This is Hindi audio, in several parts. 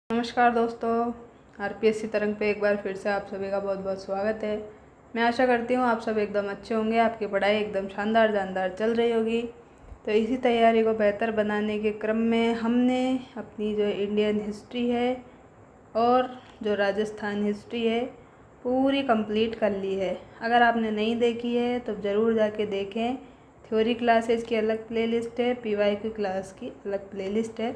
नमस्कार दोस्तों, आरपीएससी तरंग पे एक बार फिर से आप सभी का बहुत बहुत स्वागत है। मैं आशा करती हूँ आप सब एकदम अच्छे होंगे, आपकी पढ़ाई एकदम शानदार जानदार चल रही होगी। तो इसी तैयारी को बेहतर बनाने के क्रम में हमने अपनी जो इंडियन हिस्ट्री है और जो राजस्थान हिस्ट्री है पूरी कंप्लीट कर ली है। अगर आपने नहीं देखी है तो ज़रूर जाके देखें। थ्योरी क्लासेस की अलग प्लेलिस्ट है, पीवाईक्यू क्लास की अलग प्लेलिस्ट है।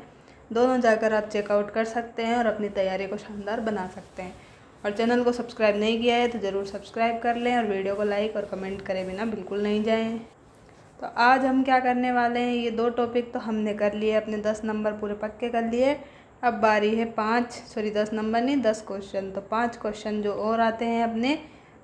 दोनों जाकर आप चेकआउट कर सकते हैं और अपनी तैयारी को शानदार बना सकते हैं। और चैनल को सब्सक्राइब नहीं किया है तो ज़रूर सब्सक्राइब कर लें और वीडियो को लाइक और कमेंट करे बिना बिल्कुल नहीं जाएं। तो आज हम क्या करने वाले हैं, ये 2 टॉपिक तो हमने कर लिए, अपने 10 नंबर पूरे पक्के कर लिए। अब बारी है 10 नंबर नहीं 10 क्वेश्चन। तो 5 क्वेश्चन जो और आते हैं अपने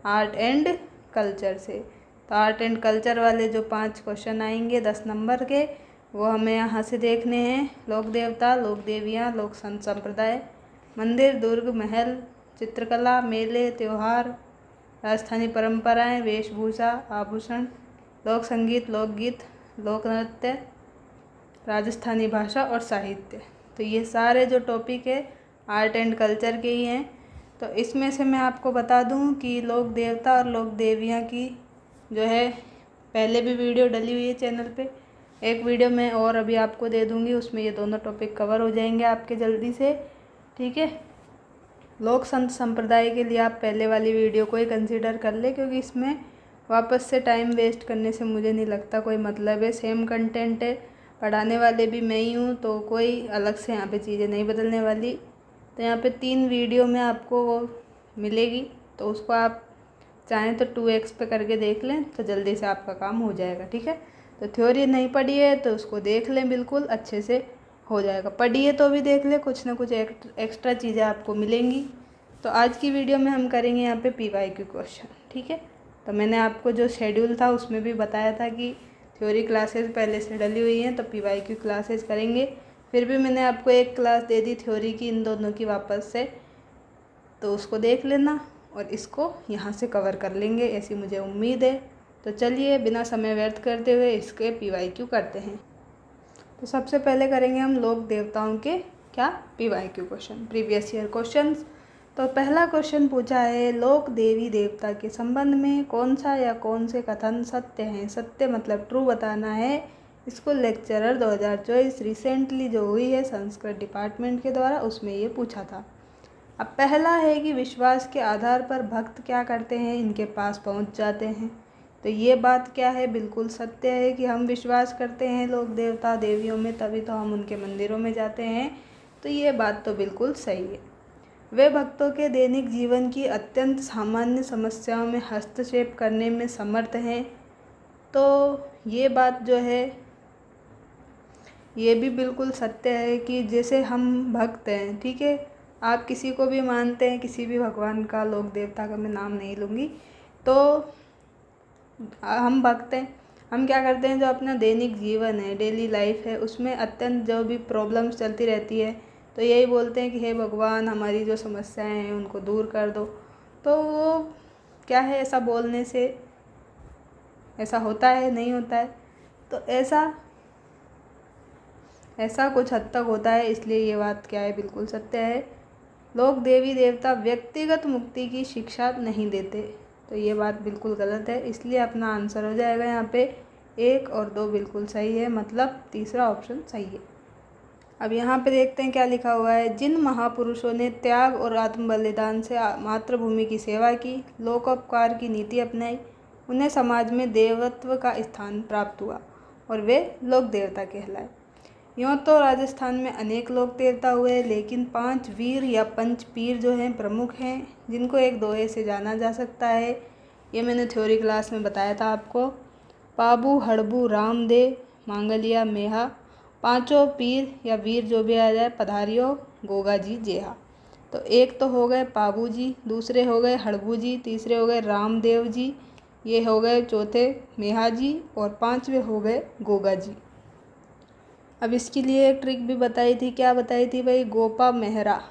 आर्ट एंड कल्चर से। तो आर्ट एंड कल्चर वाले जो 5 क्वेश्चन आएंगे 10 नंबर के, वो हमें यहाँ से देखने हैं। लोक देवता, लोक देवियाँ, लोक संप्रदाय, मंदिर, दुर्ग, महल, चित्रकला, मेले, त्योहार, राजस्थानी परंपराएं, वेशभूषा, आभूषण, लोक संगीत, लोकगीत, लोक नृत्य, राजस्थानी भाषा और साहित्य। तो ये सारे जो टॉपिक है आर्ट एंड कल्चर के ही हैं। तो इसमें से मैं आपको बता दूं कि लोक देवता और लोक देवियाँ की जो है पहले भी वीडियो डली हुई है चैनल पे। एक वीडियो मैं और अभी आपको दे दूंगी, उसमें ये दोनों टॉपिक कवर हो जाएंगे आपके जल्दी से, ठीक है। लोक संत संप्रदाय के लिए आप पहले वाली वीडियो को ही कंसीडर कर ले, क्योंकि इसमें वापस से टाइम वेस्ट करने से मुझे नहीं लगता कोई मतलब है। सेम कंटेंट है, पढ़ाने वाले भी मैं ही हूँ, तो कोई अलग से यहाँ पे चीज़ें नहीं बदलने वाली। तो यहाँ पे 3 वीडियो में आपको वो मिलेगी, तो उसको आप चाहें तो 2x पे करके देख लें तो जल्दी से आपका काम हो जाएगा, ठीक है। तो थ्योरी नहीं पढ़ी है तो उसको देख लें, बिल्कुल अच्छे से हो जाएगा। पढ़ी है तो भी देख लें, कुछ ना कुछ एक्स्ट्रा चीज़ें आपको मिलेंगी। तो आज की वीडियो में हम करेंगे यहाँ पे पीवाईक्यू क्वेश्चन, ठीक है। तो मैंने आपको जो शेड्यूल था उसमें भी बताया था कि थ्योरी क्लासेस पहले से डली हुई हैं तो पीवाईक्यू क्लासेस करेंगे। फिर भी मैंने आपको एक क्लास दे दी थ्योरी की इन दोनों की वापस से, तो उसको देख लेना और इसको यहाँ से कवर कर लेंगे, ऐसी मुझे उम्मीद है। तो चलिए बिना समय व्यर्थ करते हुए इसके पीवाईक्यू करते हैं। तो सबसे पहले करेंगे हम लोक देवताओं के क्या PYQ question, previous year questions. तो पहला क्वेश्चन पूछा है, लोक देवी देवता के संबंध में कौन सा या कौन से कथन सत्य हैं। सत्य मतलब ट्रू बताना है। स्कूल लेक्चरर 2024 रिसेंटली जो हुई है संस्कृत डिपार्टमेंट के द्वारा, उसमें ये पूछा था। अब पहला है कि विश्वास के आधार पर भक्त क्या करते हैं, इनके पास पहुंच जाते हैं। तो ये बात क्या है, बिल्कुल सत्य है कि हम विश्वास करते हैं लोक देवता देवियों में, तभी तो हम उनके मंदिरों में जाते हैं। तो ये बात तो बिल्कुल सही है। वे भक्तों के दैनिक जीवन की अत्यंत सामान्य समस्याओं में हस्तक्षेप करने में समर्थ हैं। तो ये बात जो है ये भी बिल्कुल सत्य है कि जैसे हम भक्त हैं, ठीक है, आप किसी को भी मानते हैं, किसी भी भगवान का, लोक देवता का मैं नाम नहीं लूँगी, तो हम भक्त हैं। हम क्या करते हैं, जो अपना दैनिक जीवन है, डेली लाइफ है, उसमें अत्यंत जो भी प्रॉब्लम्स चलती रहती है, तो यही बोलते हैं कि हे भगवान हमारी जो समस्याएं हैं उनको दूर कर दो। तो वो क्या है, ऐसा बोलने से ऐसा होता है, नहीं होता है? तो ऐसा कुछ हद तक होता है, इसलिए ये बात क्या है, बिल्कुल सत्य है। लोग देवी देवता व्यक्तिगत मुक्ति की शिक्षा नहीं देते, तो ये बात बिल्कुल गलत है। इसलिए अपना आंसर हो जाएगा यहाँ पे 1 और 2 बिल्कुल सही है, मतलब तीसरा ऑप्शन सही है। अब यहाँ पे देखते हैं क्या लिखा हुआ है। जिन महापुरुषों ने त्याग और आत्म बलिदान से मातृभूमि की सेवा की, लोकोपकार की नीति अपनाई, उन्हें समाज में देवत्व का स्थान प्राप्त हुआ और वे लोक देवता कहलाए। यूँ तो राजस्थान में अनेक लोक देवता हुए, लेकिन 5 वीर या पंच पीर जो हैं प्रमुख हैं, जिनको एक दोहे से जाना जा सकता है। ये मैंने थ्योरी क्लास में बताया था आपको। पाबू, हड़बू, रामदेव, मांगलिया, मेहा, पांचों पीर या वीर जो भी आ जाए, पधारियो, गोगा जी, जेहा। तो एक तो हो गए पाबू जी, दूसरे हो गए हड़बू जी, तीसरे हो गए रामदेव जी, ये हो गए चौथे मेहा जी, और 5वें हो गए गोगा जी। अब इसके लिए एक ट्रिक भी बताई थी, क्या बताई थी भाई, गोपा मेहरा।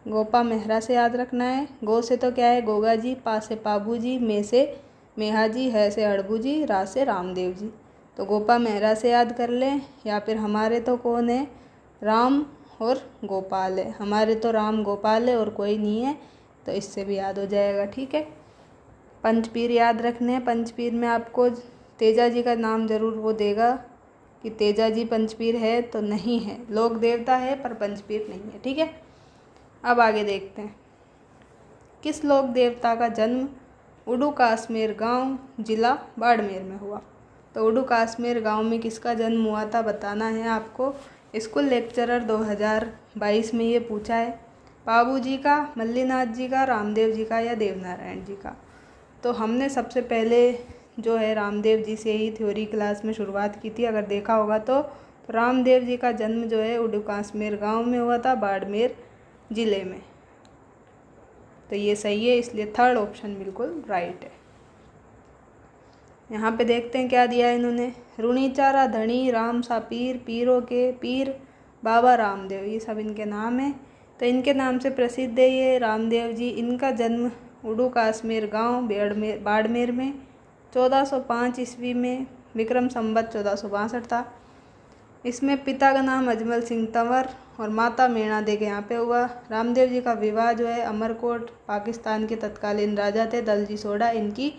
गोपा मेहरा से याद रखना है। गो से तो क्या है, गोगा जी, पा से पाबू जी, मे से मेहा जी, है से हड़बू जी, रा से रामदेव जी। तो गोपा मेहरा से याद कर लें, या फिर हमारे तो कौन है, राम और गोपाल है। हमारे तो राम गोपाल है और कोई नहीं है, तो इससे भी याद हो जाएगा। ठीक है, पंचपीर याद रखने हैं। पंचपीर में आपको तेजा जी का नाम ज़रूर वो देगा कि तेजा जी पंचपीर है, तो नहीं है, लोक देवता है पर पंचपीर नहीं है। ठीक है, अब आगे देखते हैं। किस लोक देवता का जन्म उडू काश्मीर गांव जिला बाड़मेर में हुआ? तो उडू काश्मीर गांव में किसका जन्म हुआ था बताना है आपको। स्कूल लेक्चरर 2022 में ये पूछा है। बाबू जी का, मल्लीनाथ जी का, रामदेव जी का या देवनारायण जी का? तो हमने सबसे पहले जो है रामदेव जी से ही थ्योरी क्लास में शुरुआत की थी, अगर देखा होगा तो रामदेव जी का जन्म जो है उडू काश्मीर गाँव में हुआ था, बाड़मेर ज़िले में। तो ये सही है, इसलिए थर्ड ऑप्शन बिल्कुल राइट है। यहाँ पे देखते हैं क्या दिया है इन्होंने। रुणीचारा धनी राम सा पीर, पीरों के पीर बाबा रामदेव, ये सब इनके नाम हैं। तो इनके नाम से प्रसिद्ध है ये रामदेव जी। इनका जन्म उडू काश्मीर गाँव बाड़मेर में 1405 ईस्वी में, विक्रम संवत 1462 था। इसमें पिता का नाम अजमल सिंह तंवर और माता मीणा दे के यहाँ पे हुआ। रामदेव जी का विवाह जो है अमरकोट पाकिस्तान के तत्कालीन राजा थे दलजी सोडा, इनकी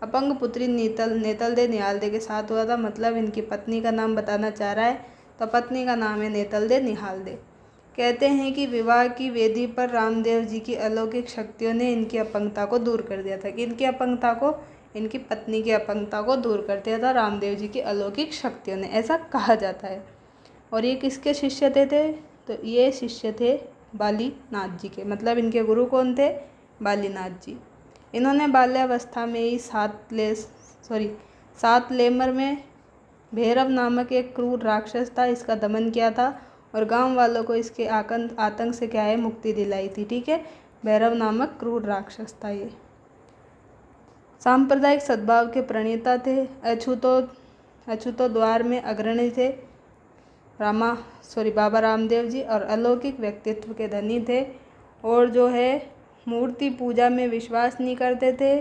अपंग पुत्री नेतल दे निहाल दे के साथ हुआ था। मतलब इनकी पत्नी का नाम बताना चाह रहा है, तो पत्नी का नाम है नेतल दे निहाल दे। कहते हैं कि विवाह की वेदी पर रामदेव जी की अलौकिक शक्तियों ने इनकी अपंगता को दूर कर दिया था। कि इनकी अपंगता को, इनकी पत्नी की अपंगता को दूर कर दिया था रामदेव जी की अलौकिक शक्तियों ने, ऐसा कहा जाता है। और ये किसके शिष्य थे? तो ये शिष्य थे बालीनाथ जी के। मतलब इनके गुरु कौन थे? बालीनाथ जी। इन्होंने बाल्यावस्था में ही सात लेमर में भैरव नामक एक क्रूर राक्षस था, इसका दमन किया था और गांव वालों को इसके आतंक से क्या है, मुक्ति दिलाई थी। ठीक है, भैरव नामक क्रूर राक्षस था ये। सांप्रदायिक सद्भाव के प्रणेता थे। अछूतो द्वार में अग्रणी थे बाबा रामदेव जी, और अलौकिक व्यक्तित्व के धनी थे। और जो है मूर्ति पूजा में विश्वास नहीं करते थे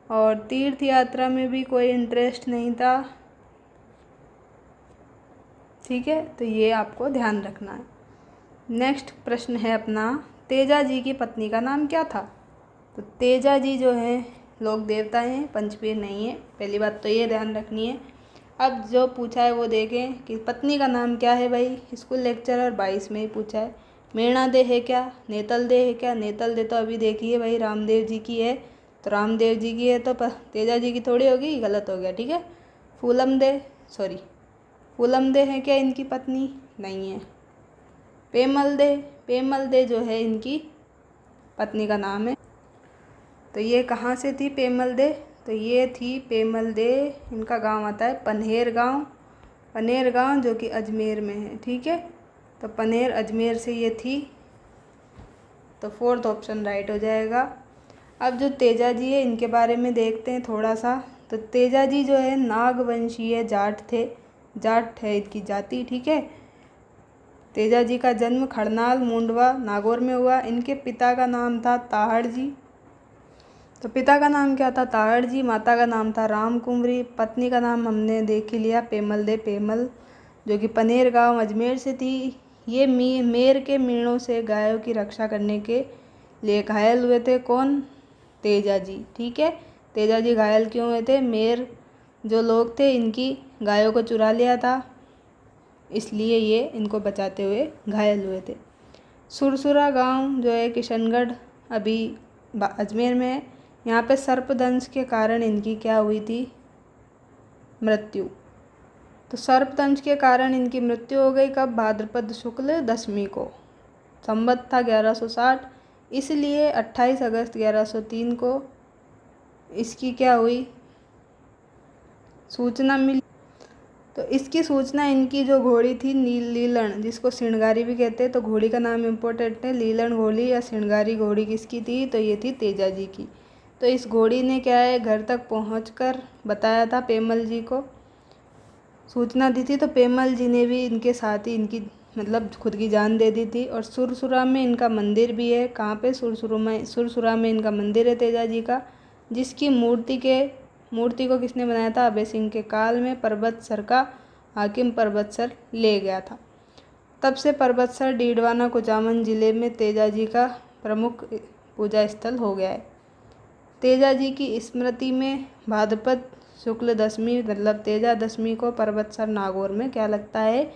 और तीर्थ यात्रा में भी कोई इंटरेस्ट नहीं था। ठीक है, तो ये आपको ध्यान रखना है। नेक्स्ट प्रश्न है अपना, तेजा जी की पत्नी का नाम क्या था? तो तेजा जी जो है लोक देवता हैं, पंचपीर नहीं है। पहली बात तो ये ध्यान रखनी है। अब जो पूछा है वो देखें कि पत्नी का नाम क्या है भाई। स्कूल लेक्चरर 22 में ही पूछा है। मीणा दे है क्या? नेतल दे है क्या? नेतल दे तो अभी देखिए भाई रामदेव जी की है, तो रामदेव जी की है, तो तेजा जी की थोड़ी होगी, गलत हो गया। ठीक है, फूलम दे है क्या इनकी पत्नी? नहीं है। पेमल दे जो है इनकी पत्नी का नाम है। तो ये कहाँ से थी पेमल दे? तो ये थी पेमल दे, इनका गांव आता है पनहेर गांव जो कि अजमेर में है। ठीक है, तो पनहेर अजमेर से ये थी, तो फोर्थ ऑप्शन राइट हो जाएगा। अब जो तेजा जी है इनके बारे में देखते हैं थोड़ा सा। तो तेजा जी जो है नागवंशीय जाट थे, जाट है इनकी जाति। ठीक है, तेजा जी का जन्म खड़नाल मुंडवा नागौर में हुआ। इनके पिता का नाम था ताहड़ जी। तो पिता का नाम क्या था? ताहड़ जी। माता का नाम था राम कुंवरी। पत्नी का नाम हमने देख ही लिया, पेमल, जो कि पनेर गांव अजमेर से थी। ये मेर के मीणों से गायों की रक्षा करने के लिए घायल हुए थे। कौन? तेजा जी। ठीक है, तेजा जी घायल क्यों हुए थे? मेर जो लोग थे इनकी गायों को चुरा लिया था, इसलिए ये इनको बचाते हुए घायल हुए थे। सुरसुरा गांव जो है किशनगढ़ अभी अजमेर में है। यहाँ पे सर्पदंश के कारण इनकी क्या हुई थी? मृत्यु। तो सर्पदंश के कारण इनकी मृत्यु हो गई कब? भाद्रपद शुक्ल दशमी को। संवत था 1160, इसलिए 28 अगस्त 1103 को इसकी क्या हुई? सूचना मिली। तो इसकी सूचना इनकी जो घोड़ी थी लीलन, जिसको श्रृंगारी भी कहते हैं, तो घोड़ी का नाम इम्पोर्टेंट है। लीलन घोड़ी या श्रृंगारी घोड़ी किसकी थी? तो ये थी तेजा जी की। तो इस घोड़ी ने क्या है, घर तक पहुंचकर बताया था पेमल जी को, सूचना दी थी। तो पेमल जी ने भी इनके साथ ही इनकी मतलब खुद की जान दे दी थी। और सुरसुरा में इनका मंदिर भी है। कहाँ पे? सुरसुरा में इनका मंदिर है तेजा जी का, जिसकी मूर्ति को किसने बनाया था? अभय सिंह के काल में पर्वतसर का हाकिम पर्वतसर ले गया था। तब से पर्वतसर डीडवाना कुचामन जिले में तेजाजी का प्रमुख पूजा स्थल हो गया है। तेजाजी की स्मृति में भाद्रपद शुक्ल दशमी मतलब तेजा दशमी को पर्वतसर नागौर में क्या लगता है,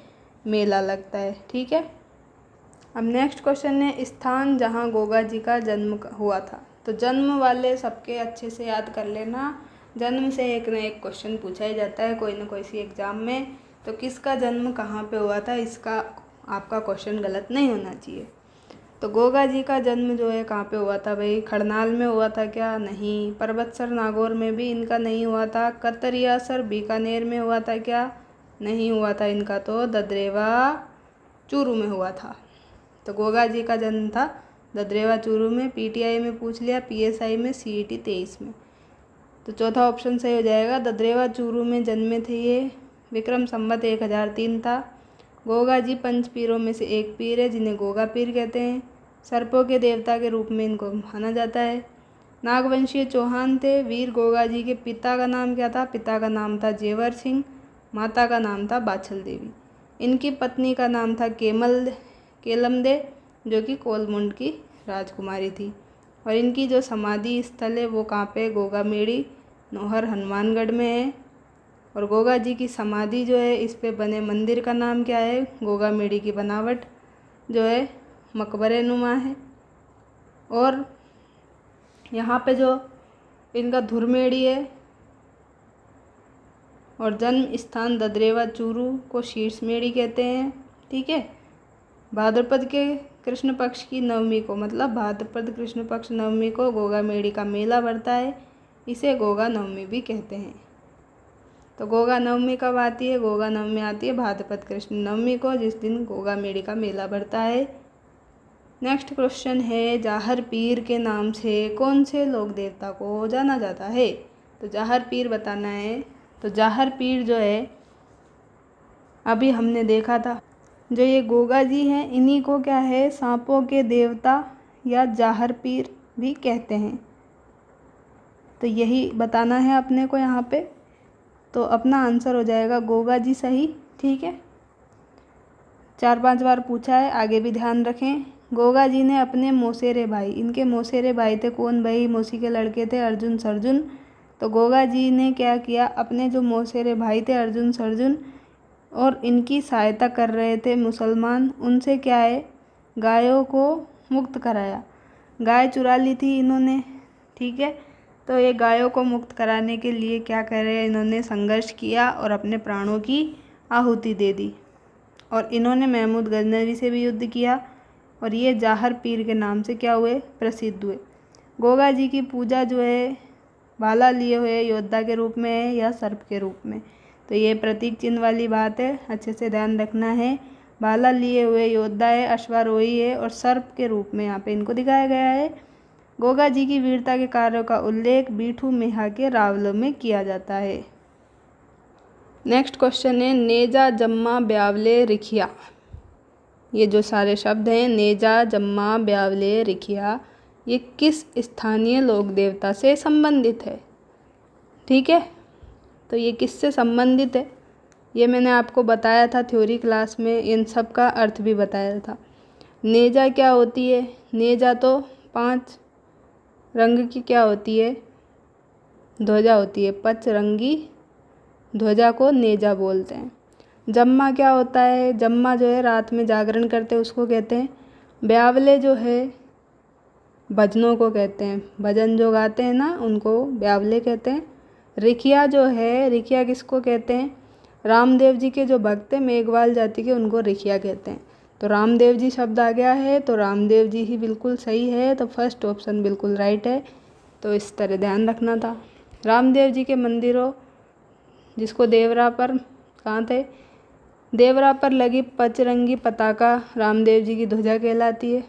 मेला लगता है। ठीक है। अब नेक्स्ट क्वेश्चन है स्थान जहाँ गोगा जी का जन्म हुआ था। तो जन्म वाले सबके अच्छे से याद कर लेना, जन्म से एक न एक क्वेश्चन पूछा ही जाता है कोई ना कोई सी एग्ज़ाम में। तो किसका जन्म कहाँ पे हुआ था, इसका आपका क्वेश्चन गलत नहीं होना चाहिए। तो गोगा जी का जन्म जो है कहाँ पे हुआ था भाई, खड़नाल में हुआ था क्या, नहीं। पर्वतसर नागौर में भी इनका नहीं हुआ था। कतरियासर बीकानेर में हुआ था क्या, नहीं हुआ था इनका। तो ददरेवा चूरू में हुआ था। तो गोगा जी का जन्म था ददरेवा चूरू में। पीटीआई में पूछ लिया, पीएसआई में, सीईटी 23 में। तो चौथा ऑप्शन सही हो जाएगा, ददरेवा चूरू में जन्मे थे ये। विक्रम संवत 1003 था। गोगा जी पंच पीरों में से एक पीर है जिन्हें गोगा पीर कहते हैं। सर्पों के देवता के रूप में इनको माना जाता है। नागवंशीय चौहान थे। वीर गोगा जी के पिता का नाम क्या था, पिता का नाम था जेवर सिंह, माता का नाम था बाछल देवी। इनकी पत्नी का नाम था केलमदे जो कि कोलमुंड की राजकुमारी थी। और इनकी जो समाधि स्थल है वो कहाँ पे, गोगा मेड़ी नौहर हनुमानगढ़ में है। और गोगा जी की समाधि जो है इस पे बने मंदिर का नाम क्या है, गोगा मेड़ी की बनावट जो है मकबरे नुमा है। और यहाँ पे जो इनका धुरमेड़ी है और जन्म स्थान ददरेवा चूरू को शीर्षमेड़ी कहते हैं। ठीक है। भाद्रपद के कृष्ण पक्ष की नवमी को मतलब भाद्रपद कृष्ण पक्ष नवमी को गोगा मेड़ी का मेला बढ़ता है, इसे गोगा नवमी भी कहते हैं। तो गोगा नवमी कब आती है, गोगा नवमी आती है भाद्रपद कृष्ण नवमी को, जिस दिन गोगा मेड़ी का मेला बढ़ता है। नेक्स्ट क्वेश्चन है जाहर पीर के नाम से कौन से लोक देवता को जाना जाता है। तो जाहर पीर बताना है। तो जाहर पीर जो है अभी हमने देखा था, जो ये गोगा जी हैं इन्हीं को क्या है, सांपों के देवता या जाहर पीर भी कहते हैं। तो यही बताना है अपने को यहाँ पे। तो अपना आंसर हो जाएगा गोगा जी सही। ठीक है। 4-5 बार पूछा है, आगे भी ध्यान रखें। गोगा जी ने अपने मौसेरे भाई, इनके मौसेरे भाई थे कौन भाई, मौसी के लड़के थे अर्जुन सरजुन। तो गोगा जी ने क्या किया, अपने जो मौसेरे भाई थे अर्जुन सरजुन और इनकी सहायता कर रहे थे मुसलमान, उनसे क्या है गायों को मुक्त कराया। गाय चुरा ली थी इन्होंने। ठीक है। तो ये गायों को मुक्त कराने के लिए क्या करे, इन्होंने संघर्ष किया और अपने प्राणों की आहुति दे दी। और इन्होंने महमूद गजनवी से भी युद्ध किया और ये जाहर पीर के नाम से क्या हुए, प्रसिद्ध हुए। गोगा जी की पूजा जो है भाला लिए हुए योद्धा के रूप में है या सर्प के रूप में। तो ये प्रतीक चिन्ह वाली बात है, अच्छे से ध्यान रखना है। भाला लिए हुए योद्धा है, अश्वारोही है और सर्प के रूप में यहाँ पे इनको दिखाया गया है। गोगा जी की वीरता के कार्यों का उल्लेख बीठू मेहा के रावलों में किया जाता है। नेक्स्ट क्वेश्चन है नेजा जम्मा ब्यावले रिखिया। ये जो सारे शब्द हैं नेजा जम्मा ब्यावले रिखिया, ये किस स्थानीय लोक देवता से संबंधित है। ठीक है। तो ये किससे संबंधित है ये मैंने आपको बताया था थ्योरी क्लास में, इन सब का अर्थ भी बताया था। नेजा क्या होती है, नेजा तो 5 रंग की क्या होती है, ध्वजा होती है। 5 रंगी ध्वजा को नेजा बोलते हैं। जम्मा क्या होता है, जम्मा जो है रात में जागरण करते हैं उसको कहते हैं। ब्यावले जो है भजनों को कहते हैं, भजन जो गाते हैं ना उनको ब्यावले कहते हैं। रिखिया जो है, रिखिया किसको कहते हैं, रामदेव जी के जो भक्त हैं मेघवाल जाति के, उनको रिखिया कहते हैं। तो रामदेव जी शब्द आ गया है तो रामदेव जी ही बिल्कुल सही है। तो फर्स्ट ऑप्शन बिल्कुल राइट है। तो इस तरह ध्यान रखना था। रामदेव जी के मंदिरों जिसको देवरा पर कहाँ थे, देवरा पर लगी 5 रंगी पताका रामदेव जी की ध्वजा कहलाती है,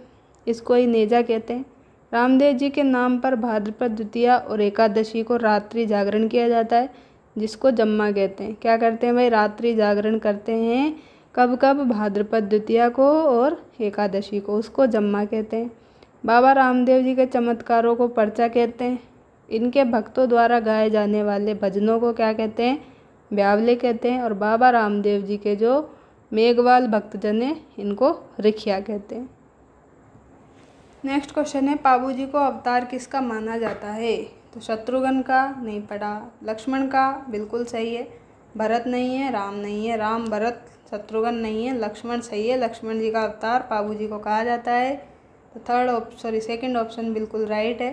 इसको ही नेजा कहते हैं। रामदेव जी के नाम पर भाद्रपद द्वितीया और एकादशी को रात्रि जागरण किया जाता है, जिसको जम्मा कहते हैं। क्या करते हैं भाई, रात्रि जागरण करते हैं। कब कब, भाद्रपद द्वितीया को और एकादशी को, उसको जम्मा कहते हैं। बाबा रामदेव जी के चमत्कारों को पर्चा कहते हैं। इनके भक्तों द्वारा गाए जाने वाले भजनों को क्या कहते हैं, ब्यावले कहते हैं। और बाबा रामदेव जी के जो मेघवाल भक्तजने इनको रिखिया कहते हैं। नेक्स्ट क्वेश्चन है, पाबू जी को अवतार किसका माना जाता है? तो शत्रुघ्न का नहीं पड़ा, लक्ष्मण का बिल्कुल सही है, भरत नहीं है, राम नहीं है, राम भरत शत्रुघ्न नहीं है, लक्ष्मण सही है, लक्ष्मण जी का अवतार पाबू जी को कहा जाता है। तो सेकंड ऑप्शन बिल्कुल राइट है।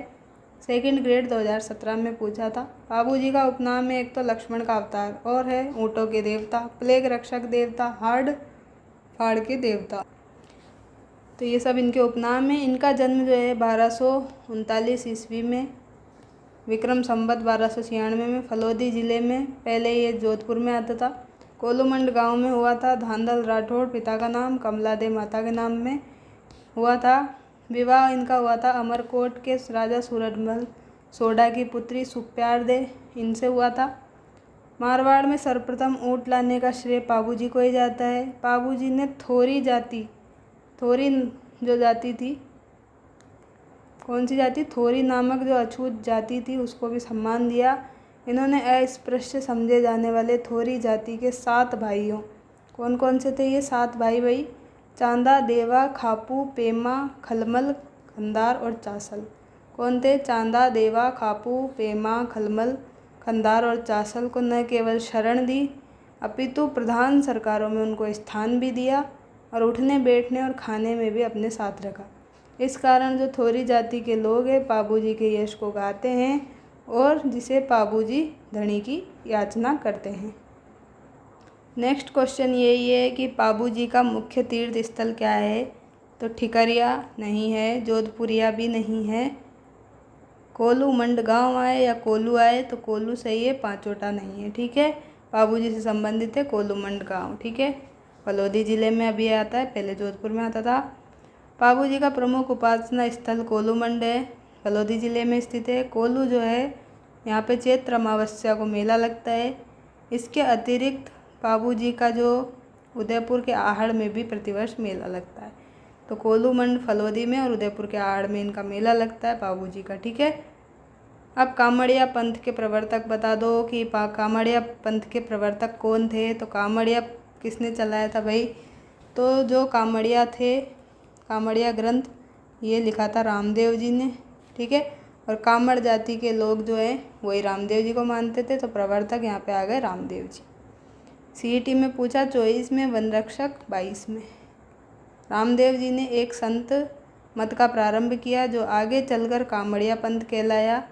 सेकंड ग्रेड 2017 में पूछा था। पाबू जी का उपनाम है एक तो लक्ष्मण का अवतार और है ऊँटों के देवता, प्लेग रक्षक देवता, हाड़ फाड़ के देवता, तो ये सब इनके उपनाम हैं। इनका जन्म जो है 1239 ईस्वी में विक्रम संवत 1296 में फलोदी ज़िले में, पहले ये जोधपुर में आता था, कोलूमंड गांव में हुआ था। धांधल राठौड़ पिता का नाम, कमला दे माता के नाम में हुआ था। विवाह इनका हुआ था अमरकोट के राजा सूरजमल सोडा की पुत्री सुप्यार दे, इनसे हुआ था। मारवाड़ में सर्वप्रथम ऊँट लाने का श्रेय पाबू जी को ही जाता है। पाबू जी ने थोरी जो जाति थी, कौन सी जाति? थोरी नामक जो अछूत जाति थी उसको भी सम्मान दिया। इन्होंने अस्पृश्य समझे जाने वाले थोरी जाति के 7 भाइयों, कौन कौन से थे ये 7 भाई? चांदा, देवा, खापू, पेमा, खलमल, खंदार और चासल। कौन थे? चांदा, देवा, खापू, पेमा, खलमल, खंदार और चासल को न केवल शरण दी अपितु प्रधान सरकारों में उनको स्थान भी दिया और उठने बैठने और खाने में भी अपने साथ रखा। इस कारण जो थोरी जाति के लोग हैं पाबू जी के यश को गाते हैं और जिसे पाबू जी धनी की याचना करते हैं। नेक्स्ट क्वेश्चन यही है कि पाबू जी का मुख्य तीर्थ स्थल क्या है? तो ठिकरिया नहीं है, जोधपुरिया भी नहीं है, कोलूमंड गांव आए या कोलू आए तो कोलू सही है, पांचोटा नहीं है। ठीक है, पाबू जी से संबंधित है कोलूमंड गांव। ठीक है, फलोदी ज़िले में अभी आता है, पहले जोधपुर में आता था। पाबू जी का प्रमुख उपासना स्थल कोलूमंड है, फलोदी ज़िले में स्थित है। कोलू जो है यहाँ पे चैत्र अमावस्या को मेला लगता है। इसके अतिरिक्त पाबू जी का जो उदयपुर के आहड़ में भी प्रतिवर्ष मेला लगता है। तो कोलूमंड फलोदी में और उदयपुर के आहड़ में इनका मेला लगता है पाबू जी का। ठीक है, अब कामड़िया पंथ के प्रवर्तक बता दो कि कामड़िया पंथ के प्रवर्तक कौन थे? तो कामड़िया किसने चलाया था भाई? तो जो कामड़िया थे, कामड़िया ग्रंथ ये लिखा था रामदेव जी ने। ठीक है, और कामड़ जाति के लोग जो हैं वही रामदेव जी को मानते थे, तो प्रवर्तक यहाँ पे आ गए रामदेव जी। सीईटी में पूछा 24 में, वन रक्षक 22 में। रामदेव जी ने एक संत मत का प्रारंभ किया जो आगे चलकर कामड़िया पंथ कहलाया।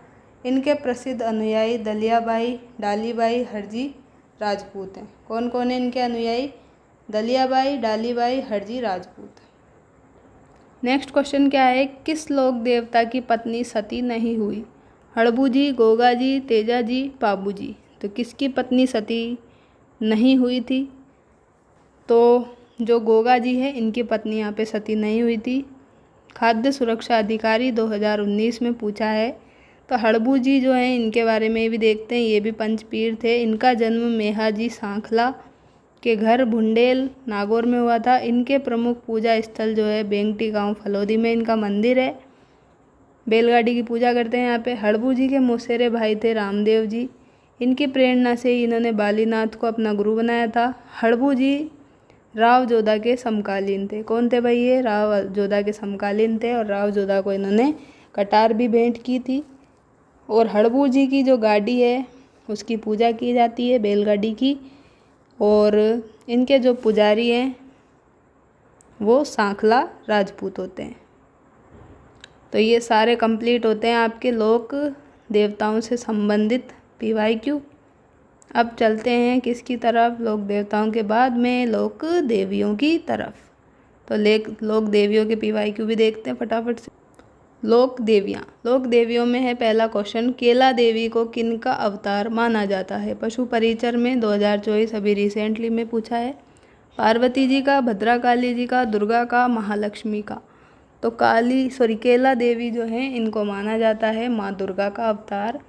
इनके प्रसिद्ध अनुयायी दलियाबाई, डालीबाई, हरजी राजपूत हैं। कौन कौन है इनके अनुयायी? दलियाबाई, डालीबाई, हरजी राजपूत। नेक्स्ट क्वेश्चन क्या है? किस लोक देवता की पत्नी सती नहीं हुई? हड़बू जी, गोगा जी, तेजा जी, पाबू जी। तो किसकी पत्नी सती नहीं हुई थी? तो जो गोगा जी है इनकी पत्नी यहाँ पे सती नहीं हुई थी। खाद्य सुरक्षा अधिकारी 2019 में पूछा है। तो हड़बू जी जो हैं इनके बारे में भी देखते हैं, ये भी पंचपीर थे। इनका जन्म मेहाजी सांखला के घर भुंडेल नागौर में हुआ था। इनके प्रमुख पूजा स्थल जो है बेंगटी गांव फलोदी में इनका मंदिर है। बैलगाड़ी की पूजा करते हैं यहाँ पे। हड़बू जी के मौसेरे भाई थे रामदेव जी। इनकी प्रेरणा से ही इन्होंने बालीनाथ को अपना गुरु बनाया था। हड़बू जी राव जोधा के समकालीन थे। कौन थे भाई ये? राव जोधा के समकालीन थे और राव जोधा को इन्होंने कटार भी भेंट की थी। और हड़बू जी की जो गाड़ी है उसकी पूजा की जाती है, बैलगाड़ी की। और इनके जो पुजारी हैं वो सांखला राजपूत होते हैं। तो ये सारे कंप्लीट होते हैं आपके लोक देवताओं से संबंधित PYQ। अब चलते हैं किसकी तरफ? लोक देवताओं के बाद में लोक देवियों की तरफ। तो लोक देवियों के PYQ भी देखते हैं फटाफट से। लोक देवियों में है पहला क्वेश्चन, केला देवी को किनका अवतार माना जाता है? पशु परिचर में 2024 अभी रिसेंटली में पूछा है। पार्वती जी का, भद्रकाली जी का, दुर्गा का, महालक्ष्मी का। तो केला देवी जो हैं इनको माना जाता है माँ दुर्गा का अवतार।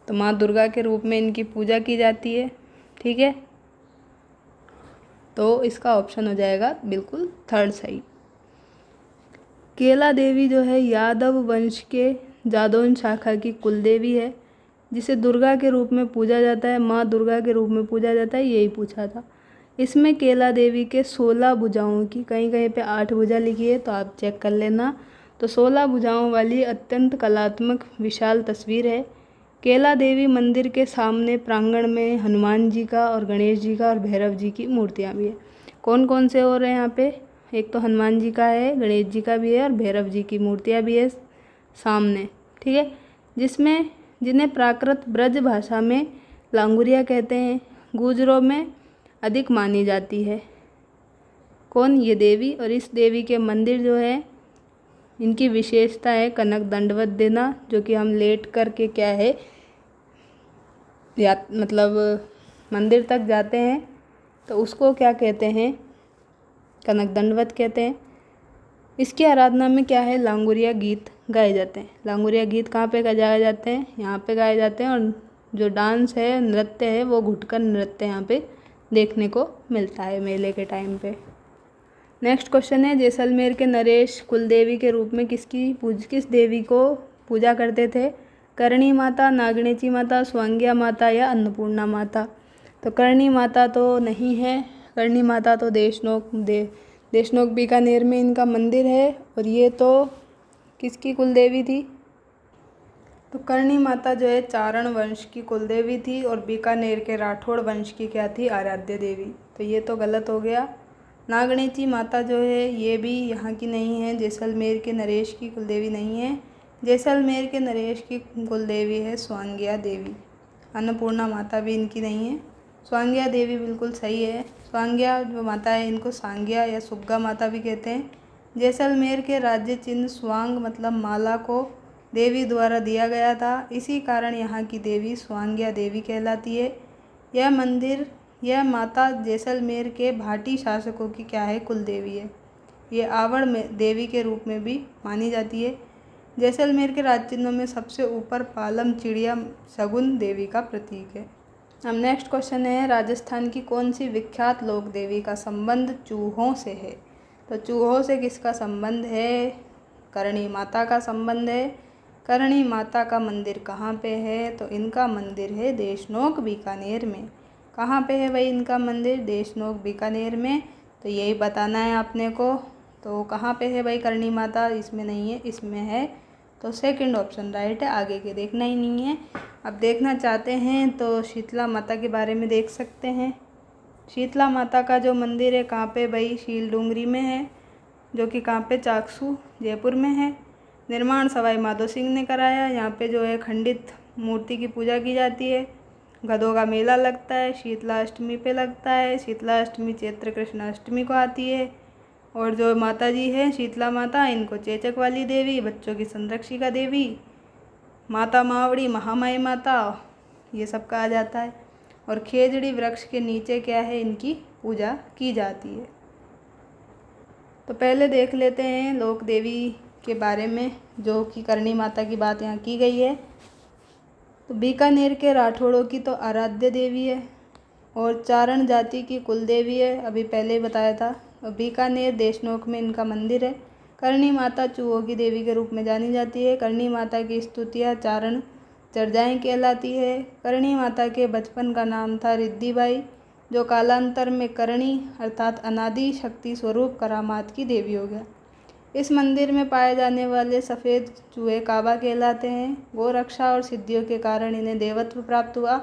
तो माँ दुर्गा के रूप में इनकी पूजा की जाती है। ठीक है, तो इसका ऑप्शन हो जाएगा बिल्कुल थर्ड सही। केला देवी जो है यादव वंश के जादौन शाखा की कुल देवी है, जिसे दुर्गा के रूप में पूजा जाता है, माँ दुर्गा के रूप में पूजा जाता है, यही पूछा था। इसमें केला देवी के 16 भुजाओं की, कहीं कहीं पे 8 भुजा लिखी है तो आप चेक कर लेना, तो 16 भुजाओं वाली अत्यंत कलात्मक विशाल तस्वीर है। केला देवी मंदिर के सामने प्रांगण में हनुमान जी का और गणेश जी का और भैरव जी की मूर्तियाँ भी है। कौन कौन से हो रहे हैं यहाँ पे, एक तो हनुमान जी का है, गणेश जी का भी है और भैरव जी की मूर्तियाँ भी है सामने, ठीक है। जिन्हें प्राकृत ब्रज भाषा में लांगुरिया कहते हैं, गुजरों में अधिक मानी जाती है। कौन, ये देवी। और इस देवी के मंदिर जो है, इनकी विशेषता है कनक दंडवत देना, जो कि हम लेट करके क्या है या मतलब मंदिर तक जाते हैं तो उसको क्या कहते हैं, कनक दंडवत कहते हैं। इसकी आराधना में क्या है, लांगुरिया गीत गाए जाते हैं। लांगुरिया गीत कहाँ पे गाए जाते हैं, यहाँ पे गाए जाते हैं। और जो डांस है, नृत्य है, वो घुटकर नृत्य यहाँ पे देखने को मिलता है मेले के टाइम पे। नेक्स्ट क्वेश्चन है, जैसलमेर के नरेश कुलदेवी के रूप में किस देवी को पूजा करते थे। करणी माता, नागणेची माता, स्वांग्या माता या अन्नपूर्णा माता। तो करणी माता तो नहीं है, करणी माता तो देशनोक बीकानेर में इनका मंदिर है। और ये तो किसकी कुलदेवी थी, तो करणी माता जो है चारण वंश की कुलदेवी थी और बीकानेर के राठौड़ वंश की क्या थी, आराध्य देवी। तो ये तो गलत हो गया। नागणेची माता जो है ये भी यहाँ की नहीं है, जैसलमेर के नरेश की कुलदेवी नहीं है। जैसलमेर के नरेश की कुलदेवी है स्वांग्या देवी। अन्नपूर्णा माता भी इनकी नहीं है, स्वांग्या देवी बिल्कुल सही है। स्वांग्या जो माता है, इनको सांग्या या सुग्गा माता भी कहते हैं। जैसलमेर के राज्य चिन्ह स्वांग मतलब माला को देवी द्वारा दिया गया था, इसी कारण यहाँ की देवी स्वांग्या देवी कहलाती है। यह माता जैसलमेर के भाटी शासकों की क्या है, कुलदेवी है। ये आवड़ में देवी के रूप में भी मानी जाती है। जैसलमेर के राज चिन्हों में सबसे ऊपर पालम चिड़िया शगुन देवी का प्रतीक है। अब नेक्स्ट क्वेश्चन है, राजस्थान की कौन सी विख्यात लोक देवी का संबंध चूहों से है। तो चूहों से किसका संबंध है, करणी माता का संबंध है। करणी माता का मंदिर कहाँ पे है, तो इनका मंदिर है देशनोक बीकानेर में। कहाँ पे है भाई इनका मंदिर, देशनोक बीकानेर में। तो यही बताना है आपने को। तो कहाँ पे है भाई करणी माता, इसमें नहीं है, इसमें है। तो सेकंड ऑप्शन राइट है, आगे के देखना ही नहीं है। अब देखना चाहते हैं तो शीतला माता के बारे में देख सकते हैं। शीतला माता का जो मंदिर है कहाँ पे भाई, शील डूंगरी में है, जो कि कहाँ पे, चाकसू जयपुर में है। निर्माण सवाई माधो सिंह ने कराया। यहाँ पे जो है खंडित मूर्ति की पूजा की जाती है। गधों का मेला लगता है, शीतला अष्टमी पे लगता है। शीतला अष्टमी चैत्र कृष्ण अष्टमी को आती है। और जो माता जी है शीतला माता, इनको चेचक वाली देवी, बच्चों की संरक्षिका देवी, माता मावड़ी, महामाई माता, ये सब कहा जाता है। और खेजड़ी वृक्ष के नीचे क्या है, इनकी पूजा की जाती है। तो पहले देख लेते हैं लोक देवी के बारे में, जो कि करणी माता की बात यहाँ की गई है। तो बीकानेर के राठौड़ों की तो आराध्य देवी है और चारण जाति की कुल देवी है, अभी पहले ही बताया था। बीकानेर देशनोक में इनका मंदिर है। करणी माता चूहों की देवी के रूप में जानी जाती है। करणी माता की स्तुतियाँ चारण चर्चाएँ कहलाती है। करणी माता के बचपन का नाम था रिद्धिबाई, जो कालांतर में करणी अर्थात अनादि शक्ति स्वरूप करामात की देवी हो गया। इस मंदिर में पाए जाने वाले सफ़ेद चूहे काबा कहलाते हैं। गोरक्षा और सिद्धियों के कारण इन्हें देवत्व प्राप्त हुआ।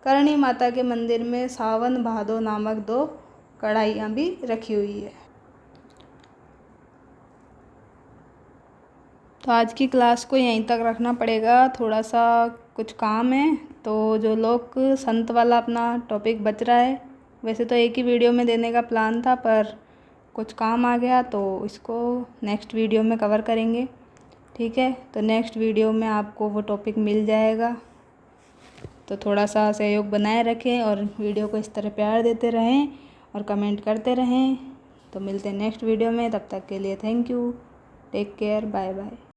करणी माता के मंदिर में सावन भादो नामक 2 कढ़ाइयाँ भी रखी हुई है। तो आज की क्लास को यहीं तक रखना पड़ेगा, थोड़ा सा कुछ काम है। तो जो लोग संत वाला अपना टॉपिक बच रहा है, वैसे तो एक ही वीडियो में देने का प्लान था, पर कुछ काम आ गया तो इसको नेक्स्ट वीडियो में कवर करेंगे, ठीक है। तो नेक्स्ट वीडियो में आपको वो टॉपिक मिल जाएगा। तो थोड़ा सा सहयोग बनाए रखें और वीडियो को इस तरह प्यार देते रहें और कमेंट करते रहें। तो मिलते हैं नेक्स्ट वीडियो में, तब तक के लिए thank you, take care, bye bye.